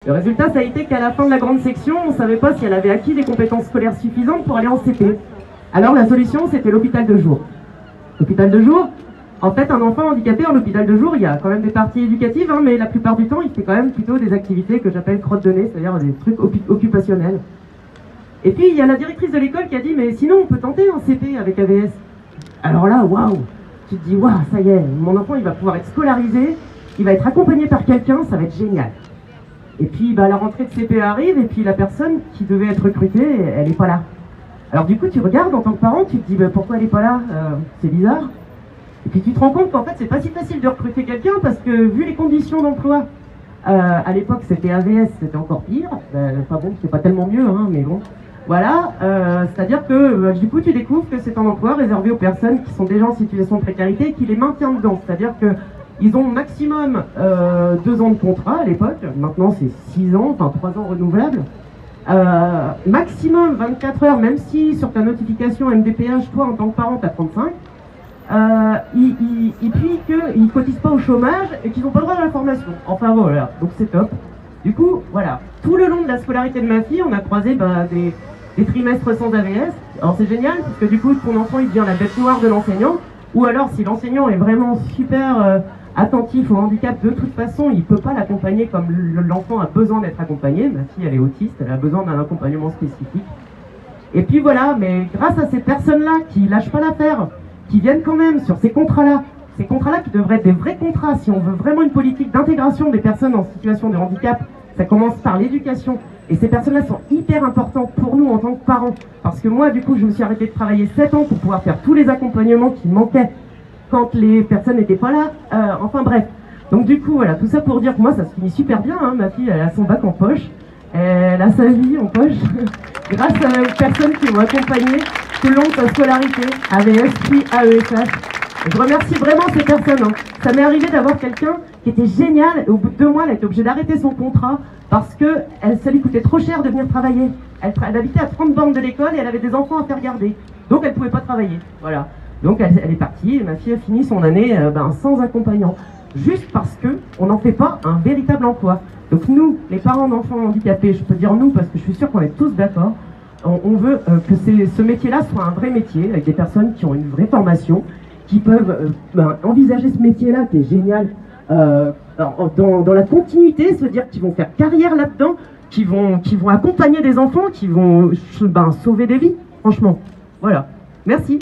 Le résultat, ça a été qu'à la fin de la grande section, on ne savait pas si elle avait acquis des compétences scolaires suffisantes pour aller en CP. Alors la solution, c'était l'hôpital de jour. L'hôpital de jour, en fait, un enfant handicapé en hôpital de jour, il y a quand même des parties éducatives, hein, mais la plupart du temps, il fait quand même plutôt des activités que j'appelle crotte de nez, c'est-à-dire des trucs occupationnels. Et puis, il y a la directrice de l'école qui a dit, mais sinon, on peut tenter un CP avec AVS. Alors là, waouh, tu te dis, waouh, ça y est, mon enfant, il va pouvoir être scolarisé, il va être accompagné par quelqu'un, ça va être génial. Et puis, bah, la rentrée de CP arrive, et puis la personne qui devait être recrutée, elle n'est pas là. Alors du coup, tu regardes en tant que parent, tu te dis, bah, pourquoi elle n'est pas là, c'est bizarre. Et puis tu te rends compte qu'en fait, c'est pas si facile de recruter quelqu'un, parce que vu les conditions d'emploi, à l'époque, c'était AVS, c'était encore pire. Enfin bon, c'est pas tellement mieux, hein, mais bon. Voilà, c'est-à-dire que du coup, tu découvres que c'est un emploi réservé aux personnes qui sont déjà en situation de précarité et qui les maintient dedans. C'est-à-dire que ils ont maximum 2 ans de contrat à l'époque, maintenant c'est 6 ans, enfin 3 ans renouvelables. Maximum 24 heures, même si sur ta notification MDPH, toi en tant que parent, tu as 35. Et puis qu'ils ne cotisent pas au chômage et qu'ils n'ont pas le droit à la formation. Enfin voilà, donc c'est top. Du coup, voilà, tout le long de la scolarité de ma fille, on a croisé des trimestres sans AVS. Alors c'est génial, parce que du coup, ton enfant, il devient la bête noire de l'enseignant. Ou alors, si l'enseignant est vraiment super attentif au handicap, de toute façon, il ne peut pas l'accompagner comme l'enfant a besoin d'être accompagné. Ma fille, elle est autiste, elle a besoin d'un accompagnement spécifique. Et puis voilà, mais grâce à ces personnes-là qui lâchent pas l'affaire, qui viennent quand même sur ces contrats-là qui devraient être des vrais contrats, si on veut vraiment une politique d'intégration des personnes en situation de handicap, ça commence par l'éducation. Et ces personnes-là sont hyper importantes pour nous en tant que parents. Parce que moi, du coup, je me suis arrêtée de travailler 7 ans pour pouvoir faire tous les accompagnements qui manquaient quand les personnes n'étaient pas là. Enfin bref. Donc du coup, voilà, tout ça pour dire que moi, ça se finit super bien. Hein. Ma fille, elle a son bac en poche. Elle a sa vie en poche. Grâce aux personnes qui m'ont accompagnée tout le long de sa scolarité, AVS puis AESH. Je remercie vraiment ces personnes. Hein. Ça m'est arrivé d'avoir quelqu'un qui était génial. Et au bout de 2 mois, elle a été obligée d'arrêter son contrat parce que ça lui coûtait trop cher de venir travailler. Elle habitait à 30 bornes de l'école et elle avait des enfants à faire garder. Donc elle ne pouvait pas travailler. Voilà. Donc elle est partie et ma fille a fini son année sans accompagnant. Juste parce qu'on n'en fait pas un véritable emploi. Donc nous, les parents d'enfants handicapés, je peux dire nous parce que je suis sûre qu'on est tous d'accord, on veut que ce métier-là soit un vrai métier avec des personnes qui ont une vraie formation, qui peuvent envisager ce métier-là qui est génial dans la continuité, se dire qu'ils vont faire carrière là-dedans, qui vont accompagner des enfants, qui vont sauver des vies, franchement. Voilà. Merci.